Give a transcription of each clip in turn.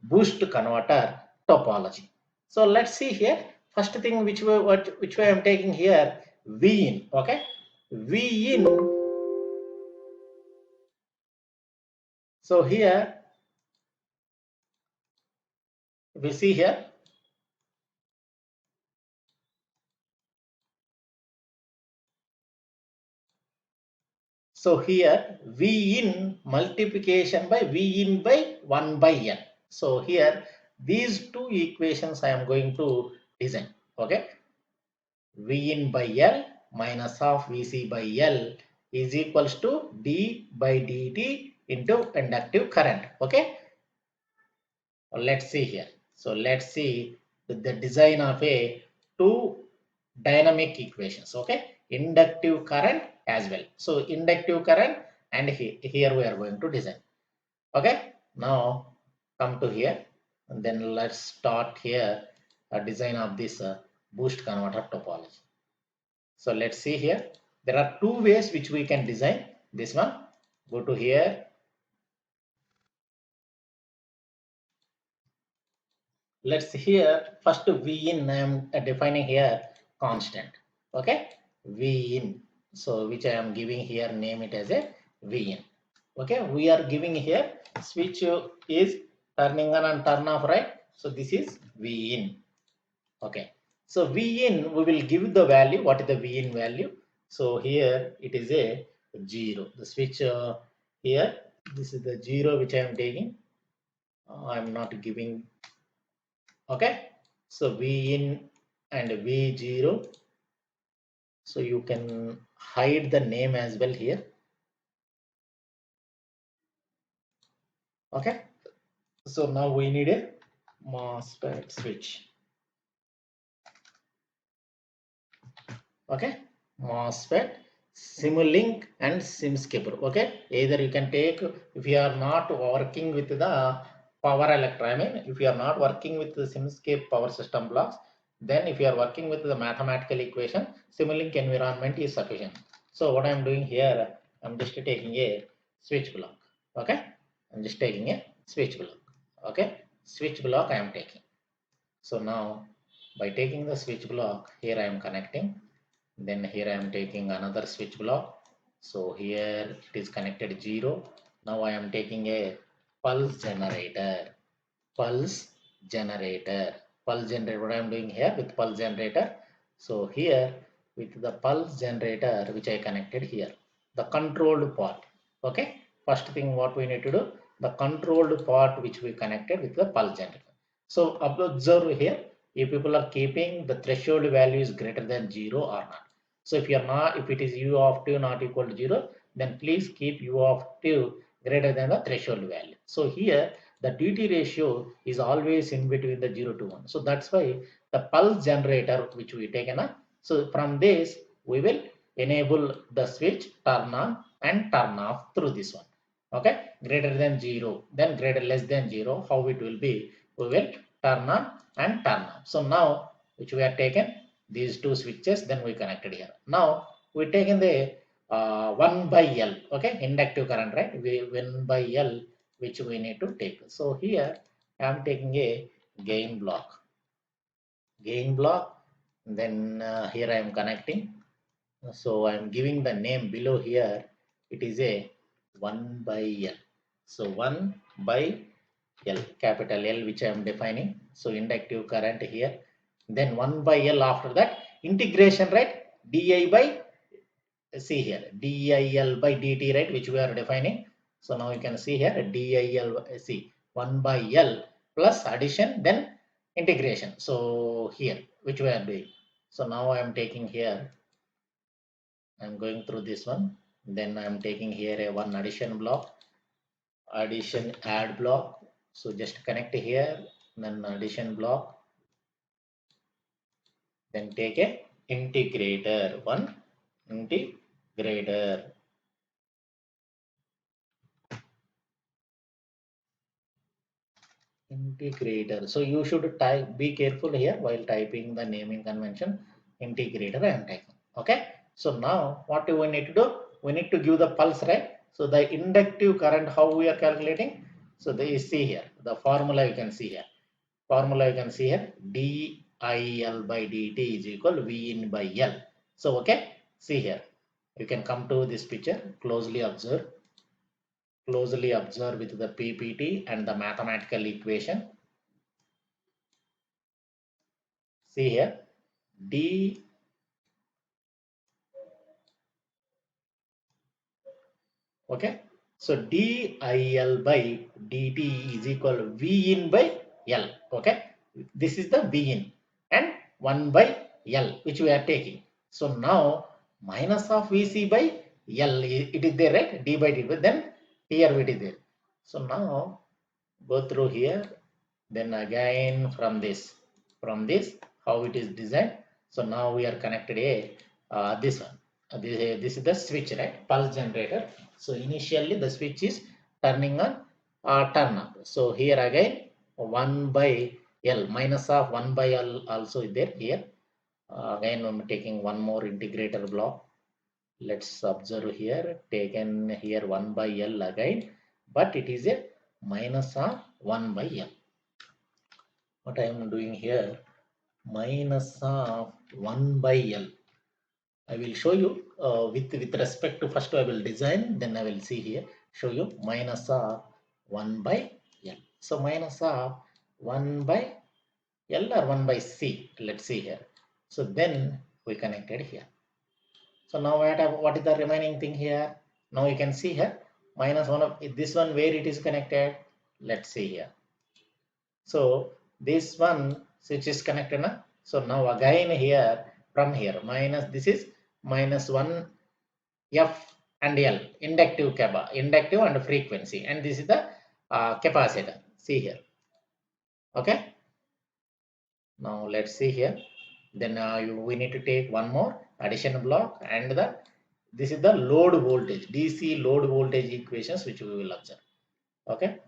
boost converter topology. So let's see here. First thing which way I am taking here, V in. Okay, V in. So here we see here. So here V in multiplication by V in by 1 by n. So here these two equations I am going to design. Okay, V in by L minus of Vc by L is equals to d by dt into inductive current. Okay, let's see here. So let's see the design of a two dynamic equations. Okay, inductive current as well. So inductive current, and here we are going to design. Okay, now come to here, and then let's start here a design of this boost converter topology. So let's see here. There are two ways which we can design this one. Go to here. Let's see here. First V in I am defining here constant. Okay, V in. So which I am giving here, name it as a V in. Okay, we are giving here switch is turning on and turn off, right? So this is V in. Okay, so V in we will give the value. What is the V in value? So here it is a 0. The switch here, this is the 0 which I am taking. I am not giving. Okay, so V in and V0. So you can hide the name as well here. Okay, so now we need a MOSFET switch. Okay, MOSFET, Simulink and SimSkipper. Okay, either you can take, if you are not working with the power electron, I mean if you are not working with the SimScape power system blocks, then if you are working with the mathematical equation, Simulink environment is sufficient. So what I am doing here, I am just taking a switch block. Okay, I am just taking a switch block. Okay, switch block I am taking. So now by taking the switch block, here I am connecting. Then here I am taking another switch block. So here it is connected 0. Now I am taking a pulse generator. Pulse generator. Pulse generator. What I am doing here with pulse generator. So here with the pulse generator which I connected here. The controlled part. Okay. First thing what we need to do. The controlled part which we connected with the pulse generator. So observe here. If people are keeping the threshold value is greater than 0 or not. So if you are not, if it is u of t not equal to 0, then please keep u of t greater than the threshold value. So here the dt ratio is always in between the 0 to 1. So that's why the pulse generator which we taken up. So from this we will enable the switch turn on and turn off through this one. Okay, greater than 0, then greater less than 0, how it will be, we will turn on and turn off. So now which we have taken these two switches, then we connected here. Now we taken the 1 by L, okay, inductive current, right? 1 by L which we need to take. So here I am taking a gain block, then here I am connecting. So I am giving the name below here, it is a 1 by L. So 1 by L, capital L which I am defining. So inductive current here, then 1 by L after that integration, right? Di by, see here, dil by dt, right, which we are defining. So now you can see here dil, see 1 by L plus addition, then integration. So here which we are doing. So now I am taking here, I am going through this one, then I am taking here a one addition block, addition add block. So just connect here, then addition block, then take a integrator, one integrator. Integrator. So you should type, be careful here while typing the naming convention. Integrator I am typing. Okay. So now what do we need to do? We need to give the pulse, right? So the inductive current, how we are calculating? So you see here the formula you can see here. Formula you can see here, dIL by dt is equal V in by L. So okay, see here, you can come to this picture, closely observe with the PPT and the mathematical equation. See here, d okay, so dIL by dt is equal V in by L. Okay, this is the V in and 1 by L which we are taking. So now minus of Vc by L, it is there, right? D by dt, but then here it is there. So now go through here, then again from this how it is designed. So now we are connected a this one. This is the switch, right? Pulse generator. So initially the switch is turning on, turn up. So here again 1 by L, minus of 1 by L also is there here. Again I'm taking one more integrator block. Let's observe here, taken here 1 by L again, but it is a minus of 1 by L. What I am doing here, minus of 1 by L. I will show you with respect to, first I will design, then I will see here, show you minus of 1 by L. So minus of 1 by L or 1 by C, let's see here. So then we connected here. So now what is the remaining thing here? Now you can see here, minus 1 of this one, where it is connected. Let's see here. So this one switch is connected now. So now again here, from here, minus, this is minus 1 F and L, inductive and frequency, and this is the capacitor. See here. Okay. Now let's see here. Then we need to take one more addition block, and this is the load voltage, DC load voltage equations which we will observe. Okay.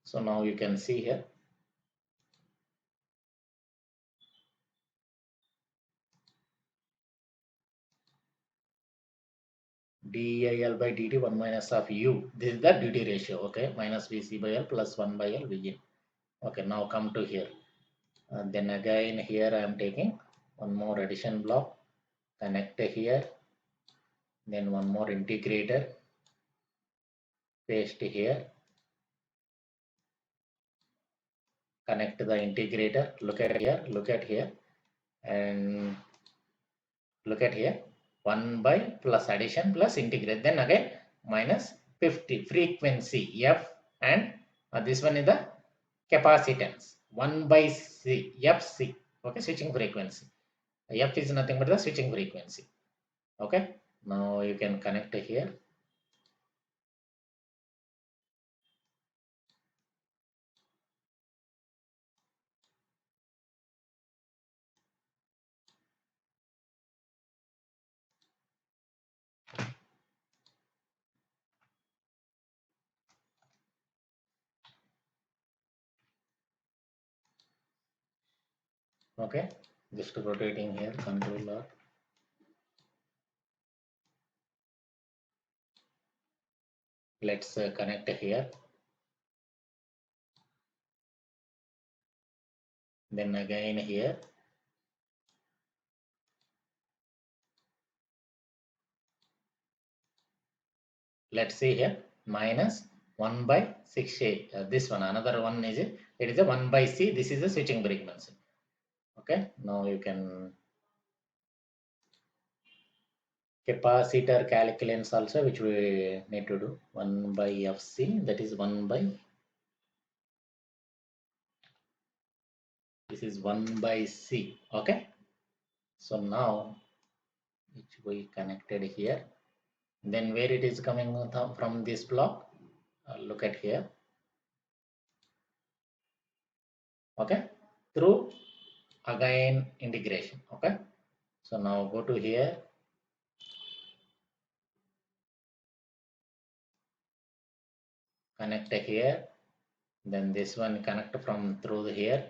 So now you can see here. dIL by dt 1 minus of U. This is the duty ratio. Okay. Minus Vc by L plus 1 by L Vin. Okay. Now come to here. Then again here I am taking one more addition block. Connect here. Then one more integrator. Paste here. Connect the integrator. Look at here. Look at here. And look at here. 1 by plus addition plus integrate. Then again minus 50 frequency F, and this one is the capacitance 1 by C, Fc. Okay, switching frequency. F is nothing but the switching frequency. Okay, now you can connect here. Okay, just rotating here, controller. Let's connect here. Then again here. Let's see here, minus 1 by 6A. This one, another one is it is a 1 by C. This is a switching frequency. Okay, now you can capacitor calculants also, which we need to do. 1 by Fc, that is 1 by, this is 1 by C. Okay, so now which we connected here, then where it is coming from this block, look at here. Okay, through again integration. Okay, so now go to here. Connect here, then this one connect from through here.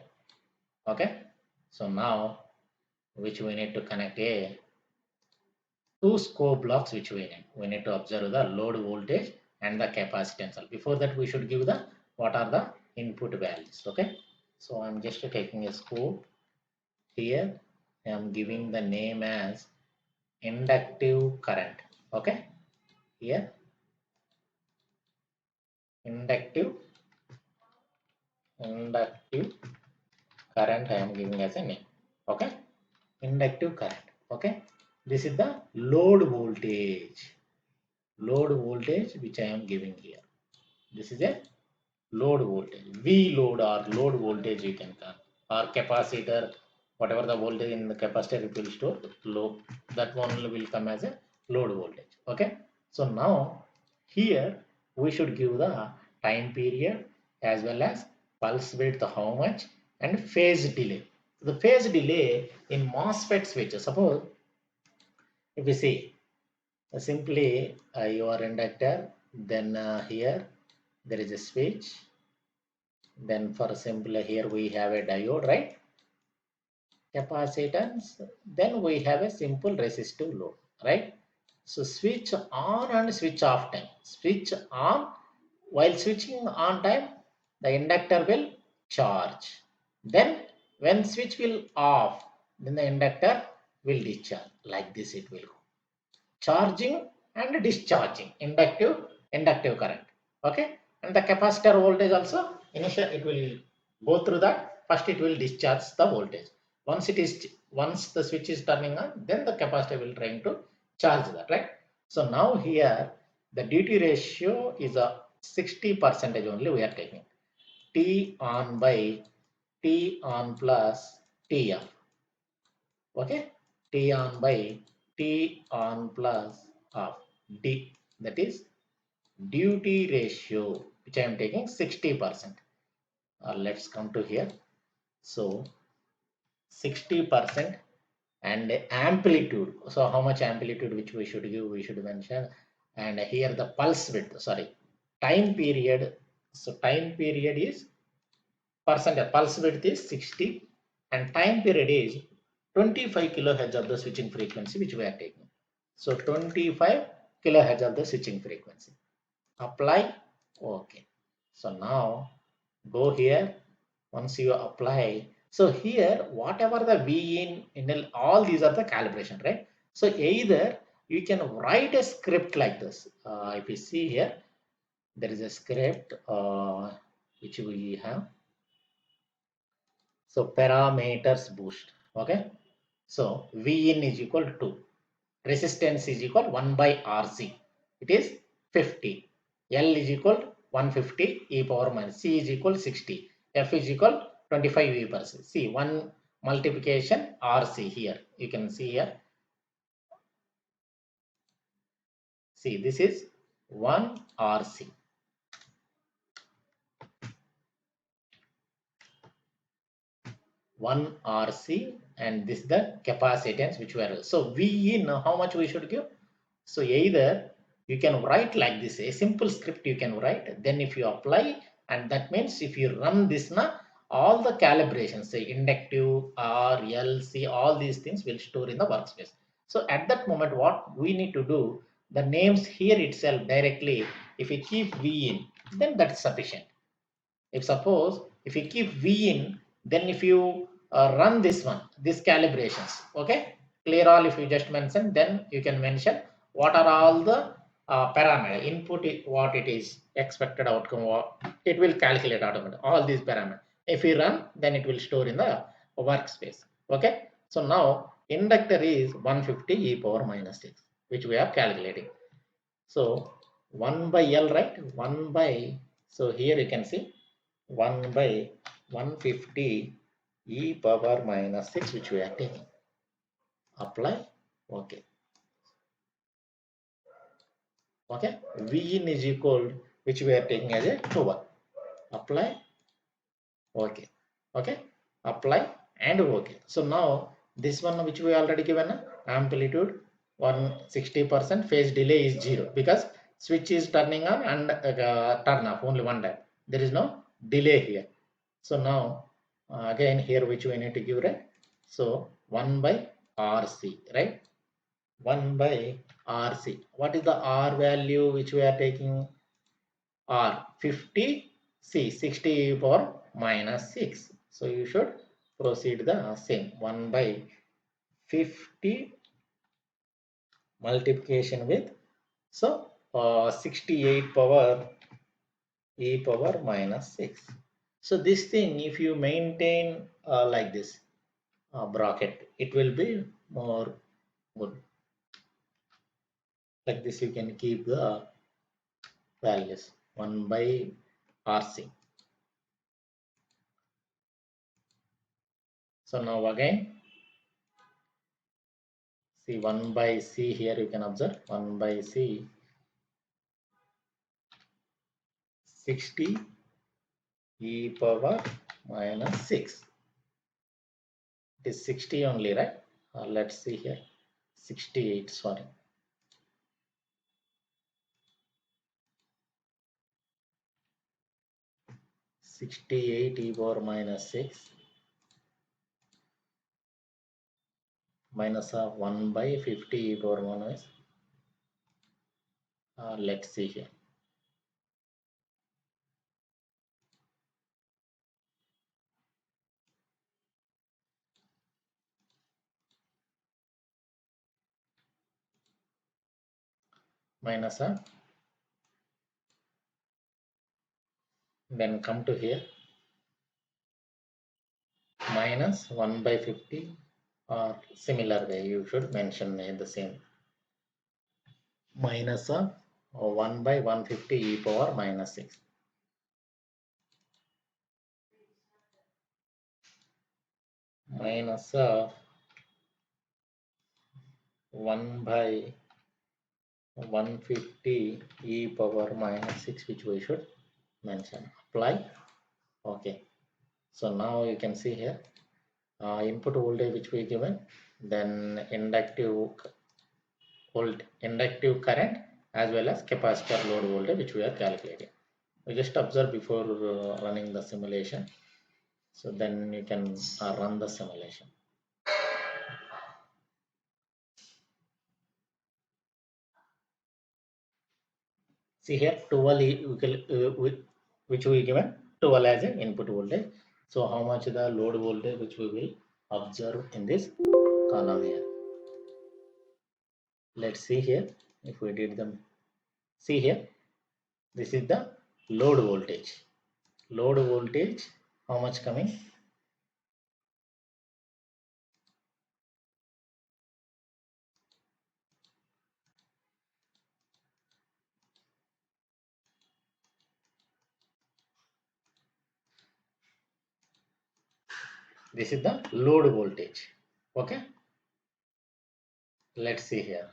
Okay, so now which we need to connect a two scope blocks which we need to observe the load voltage and the capacitance. Before that we should give the what are the input values. Okay, so I'm just taking a scope here. I'm giving the name as inductive current. Okay, here inductive current I am giving as a name. Okay, inductive current. Okay, this is the load voltage which I am giving here. This is a load voltage, V load or load voltage you can call, or capacitor, whatever the voltage in the capacitor it will store low, that one will come as a load voltage. Okay, so now here we should give the time period as well as pulse width how much and phase delay. The phase delay in MOSFET switches, suppose if we see simply your inductor, then here there is a switch, then for simple here we have a diode, right? Capacitance, then we have a simple resistive load, right? So switch on and switch off time. Switch on, while switching on time, the inductor will charge. Then when switch will off, then the inductor will discharge. Like this it will go. Charging and discharging, inductive current. Okay, and the capacitor voltage also initial it will go through that. First it will discharge the voltage. Once the switch is turning on, then the capacitor will trying to charge that, right? So now here the duty ratio is a 60% only we are taking. T on by T on plus T off. Okay, T on by T on plus of D, that is duty ratio, which I am taking 60%. Let's come to here. So 60% and amplitude. So how much amplitude which we should give, we should mention. And here the pulse width, sorry, time period. So time period is percent, pulse width is 60 and time period is 25 kilohertz of the switching frequency which we are taking. So 25 kilohertz of the switching frequency. Apply. Okay. So now go here. Once you apply, so here whatever the V in all these are the calibration, right? So either you can write a script like this. If you see here, there is a script which we have. So parameters boost. Okay. So Vin is equal to resistance is equal 1 by RC. It is 50. L is equal 150 e power minus. C is equal 60. F is equal 25 e per c. See, one multiplication RC here. You can see here. See, this is 1 RC. One RC, and this is the capacitance which we are. So V in how much we should give? So either you can write like this, a simple script you can write. Then if you apply, and that means if you run this now, all the calibrations, say inductive, R, L, C, all these things will store in the workspace. So at that moment, what we need to do, the names here itself directly, if you keep V in, then that's sufficient. If suppose if you keep V in, then if you run this one, this calibrations, okay, clear all if you just mention, then you can mention what are all the parameter input, what it is expected outcome, what it will calculate automatically all these parameters. If you run, then it will store in the workspace. Okay, so now inductor is 150 e power minus 6, which we are calculating. So 1 by L, right? 1 by, so here you can see 1 by 150 e power minus 6, which we are taking. Apply. Okay. Okay. V in is equal, which we are taking as a 2. Apply. Okay. Okay. Apply and okay. So now this one which we already given, amplitude 160%, phase delay is 0 because switch is turning on and turn off only one time. There is no delay here. So now again here which we need to give, right? So 1 by RC, right? 1 by RC. What is the R value which we are taking? R 50 see 60 e power minus 6. So you should proceed the same 1 by 50 multiplication with, so 68 power e power minus 6. So this thing, if you maintain like this bracket, it will be more good. Like this you can keep the values 1 by RC. So now again see 1 by C here, you can observe 1 by C 60 e power minus 6. It is 60 only, right? Let's see here 68, sorry. Sixty-eight e power minus 6 minus of 1 by 50 e power minus. Let's see here. Minus of, then come to here minus 1 by 50, or similar way you should mention the same. Minus of 1 by 150 e power minus 6. Minus of 1 by 150 e power minus 6, which we should mention. Apply. Okay. So now you can see here input voltage which we given, then inductive current as well as capacitor load voltage which we are calculating. We just observe before running the simulation, so then you can run the simulation. See here 12 which we given 12 as an input voltage. So how much the load voltage which we will observe in this column here. Let's see here if we did them. See here, this is the load voltage. Load voltage, how much coming? This is the load voltage. Okay, let's see here.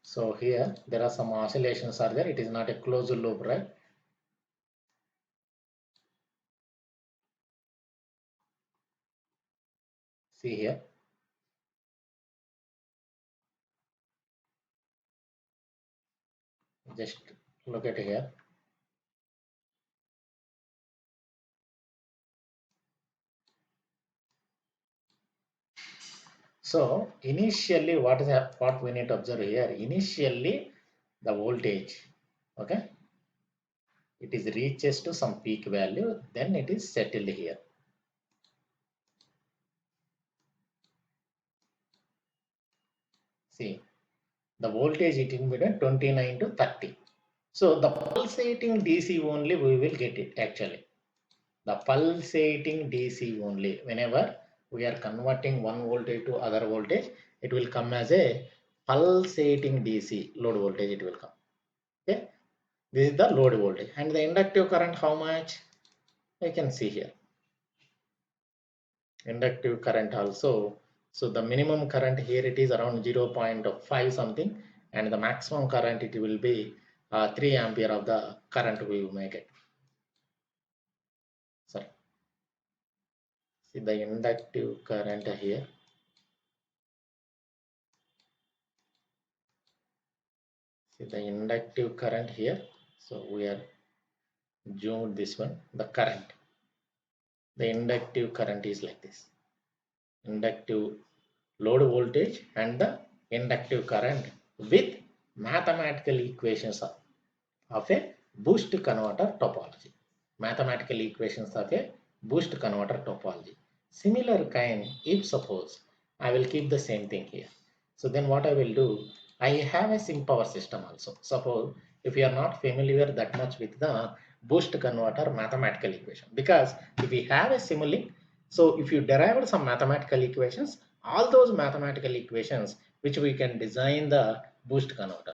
So here there are some oscillations are there. It is not a closed loop, right? See here. Just look at here. So initially what we need to observe here, initially the voltage, okay, it is reaches to some peak value, then it is settled here. See the voltage it in between 29 to 30. So the pulsating DC only we will get it actually. The pulsating DC only, whenever we are converting one voltage to other voltage, it will come as a pulsating DC load voltage, it will come. Okay, this is the load voltage. And the inductive current, how much? You can see here. Inductive current also. So the minimum current here it is around 0.5 something, and the maximum current it will be 3 ampere of the current we will make it. Sorry. See the inductive current here. See the inductive current here. So we are zoomed this one. The current. The inductive current is like this. Inductive load voltage and the inductive current with mathematical equations of a boost converter topology. Mathematical equations of a boost converter topology. Similar kind, if suppose I will keep the same thing here. So then what I will do, I have a sim power system also. Suppose if you are not familiar that much with the boost converter mathematical equation, because if we have a Simulink, so if you derived some mathematical equations, all those mathematical equations which we can design the boost converter.